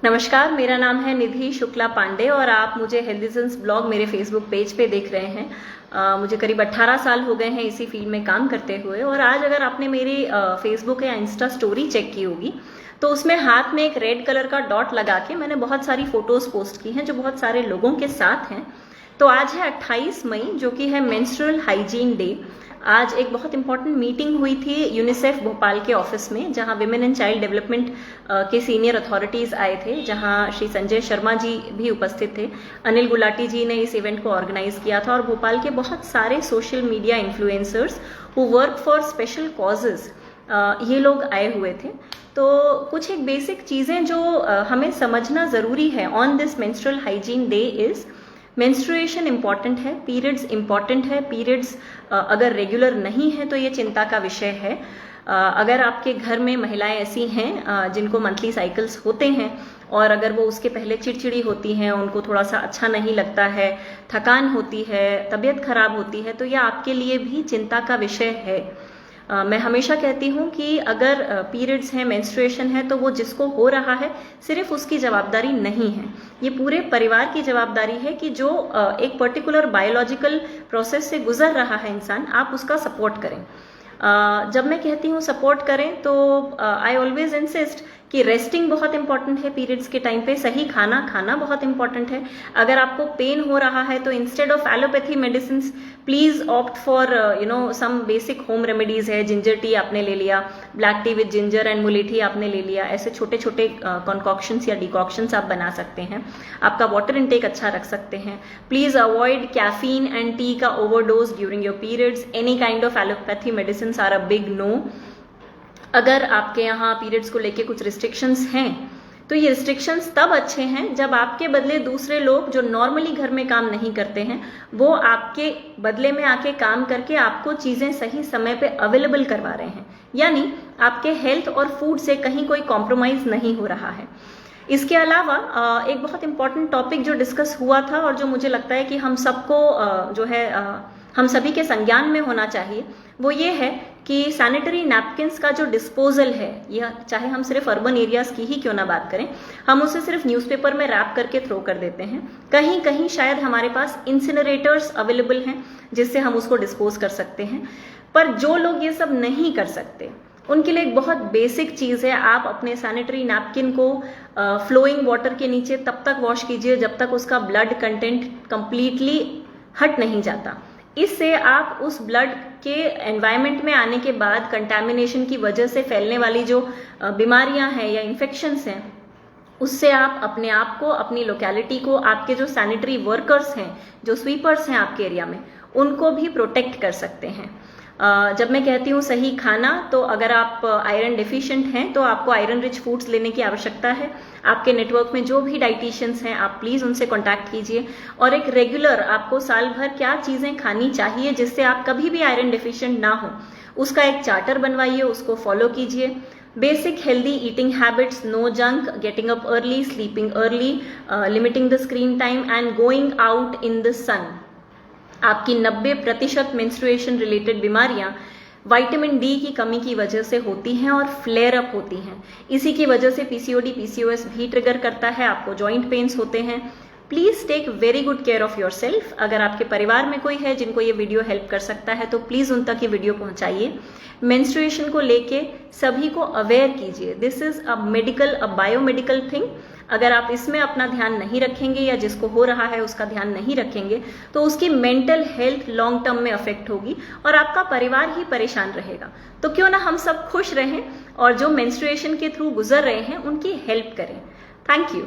नमस्कार, मेरा नाम है निधि शुक्ला पांडे और आप मुझे हेल्दीजेंस ब्लॉग मेरे फेसबुक पेज पे देख रहे हैं। मुझे करीब 18 साल हो गए हैं इसी फील्ड में काम करते हुए। और आज अगर आपने मेरी फेसबुक या इंस्टा स्टोरी चेक की होगी तो उसमें हाथ में एक रेड कलर का डॉट लगा के मैंने बहुत सारी फोटोज पोस्ट की हैं जो बहुत सारे लोगों के साथ हैं। तो आज है 28 मई जो कि है मेंस्ट्रुअल हाइजीन डे। आज एक बहुत इंपॉर्टेंट मीटिंग हुई थी यूनिसेफ भोपाल के ऑफिस में, जहां विमेन एंड चाइल्ड डेवलपमेंट के सीनियर अथॉरिटीज आए थे, जहां श्री संजय शर्मा जी भी उपस्थित थे। अनिल गुलाटी जी ने इस इवेंट को ऑर्गेनाइज किया था और भोपाल के बहुत सारे social media influencers who work for special causes ये लोग आए हुए थे। तो कुछ एक बेसिक चीजें जो हमें समझना जरूरी है on this menstrual hygiene day is menstruation important है, पीरियड्स इंपॉर्टेंट है। पीरियड्स अगर रेगुलर नहीं है तो ये चिंता का विषय है। अगर आपके घर में महिलाएं ऐसी हैं जिनको मंथली साइकिल्स होते हैं और अगर वो उसके पहले चिड़चिड़ी होती हैं, उनको थोड़ा सा अच्छा नहीं लगता है, थकान होती है, तबीयत खराब होती है, तो यह आपके लिए भी चिंता का विषय है। मैं हमेशा कहती हूँ कि अगर पीरियड्स हैं, मेंस्ट्रुएशन है, तो वो जिसको हो रहा है सिर्फ उसकी जवाबदारी नहीं है, ये पूरे परिवार की जवाबदारी है कि जो एक पर्टिकुलर बायोलॉजिकल प्रोसेस से गुजर रहा है इंसान, आप उसका सपोर्ट करें। जब मैं कहती हूँ सपोर्ट करें तो आई ऑलवेज इंसिस्ट कि रेस्टिंग बहुत इंपॉर्टेंट है पीरियड्स के टाइम पे, सही खाना खाना बहुत इंपॉर्टेंट है। अगर आपको पेन हो रहा है तो instead of allopathy medicine please opt for some basic home remedies है। जिंजर टी आपने ले लिया, black tea with ginger and mulethi आपने ले लिया, ऐसे छोटे छोटे कॉन्कॉक्शंस या डिकॉक्शंस आप बना सकते हैं। आपका वाटर इनटेक अच्छा रख सकते हैं। Please avoid caffeine and tea का overdose during your periods. Any kind of allopathy medicine are a big no. अगर आपके यहाँ पीरियड्स को लेके कुछ रिस्ट्रिक्शंस हैं तो ये रिस्ट्रिक्शंस तब अच्छे हैं जब आपके बदले दूसरे लोग जो नॉर्मली घर में काम नहीं करते हैं वो आपके बदले में आके काम करके आपको चीजें सही समय पे अवेलेबल करवा रहे हैं, यानी आपके हेल्थ और फूड से कहीं कोई कॉम्प्रोमाइज नहीं हो रहा है। इसके अलावा एक बहुत इंपॉर्टेंट टॉपिक जो डिस्कस हुआ था और जो मुझे लगता है कि हम सबको जो है हम सभी के संज्ञान में होना चाहिए, वो ये है कि सैनिटरी नैपकिन्स का जो डिस्पोजल है, यह चाहे हम सिर्फ अर्बन एरियाज की ही क्यों ना बात करें, हम उसे सिर्फ न्यूज़पेपर में रैप करके थ्रो कर देते हैं। कहीं कहीं शायद हमारे पास इंसिनरेटर्स अवेलेबल हैं जिससे हम उसको डिस्पोज कर सकते हैं, पर जो लोग ये सब नहीं कर सकते उनके लिए एक बहुत बेसिक चीज़ है, आप अपने सैनिटरी नैपकिन को फ्लोइंग वाटर के नीचे तब तक वॉश कीजिए जब तक उसका ब्लड कंटेंट कंप्लीटली हट नहीं जाता। इससे आप उस ब्लड के एनवायरनमेंट में आने के बाद कंटामिनेशन की वजह से फैलने वाली जो बीमारियां हैं या इन्फेक्शंस हैं, उससे आप अपने आप को, अपनी लोकेलिटी को, आपके जो सैनिटरी वर्कर्स हैं, जो स्वीपर्स हैं आपके एरिया में, उनको भी प्रोटेक्ट कर सकते हैं। जब मैं कहती हूँ सही खाना, तो अगर आप आयरन डेफिशिएंट हैं तो आपको आयरन रिच फूड्स लेने की आवश्यकता है। आपके नेटवर्क में जो भी डाइटिशियंस हैं आप प्लीज उनसे कांटेक्ट कीजिए और एक रेगुलर आपको साल भर क्या चीजें खानी चाहिए जिससे आप कभी भी आयरन डेफिशिएंट ना हो, उसका एक चार्टर बनवाइए, उसको फॉलो कीजिए। Basic healthy eating habits, no junk, getting up early, sleeping early, limiting the screen time and going out in the sun. आपकी 90% मेंस्ट्रुएशन रिलेटेड बीमारियां विटामिन डी की कमी की वजह से होती हैं और फ्लेयर अप होती हैं। इसी की वजह से पीसीओडी, पीसीओएस भी ट्रिगर करता है, आपको जॉइंट पेन्स होते हैं। Please take very good care of yourself. अगर आपके परिवार में कोई है जिनको ये वीडियो हेल्प कर सकता है तो प्लीज उन तक ये वीडियो पहुंचाइए। मेंस्ट्रुएशन को लेके सभी को अवेयर कीजिए। This is a medical, a biomedical thing. अगर आप इसमें अपना ध्यान नहीं रखेंगे या जिसको हो रहा है उसका ध्यान नहीं रखेंगे तो उसकी मेंटल हेल्थ लॉन्ग टर्म में अफेक्ट होगी और आपका परिवार ही परेशान रहेगा। तो क्यों ना हम सब खुश रहें और जो मेंस्ट्रुएशन के थ्रू गुजर रहे हैं उनकी हेल्प करें। Thank you.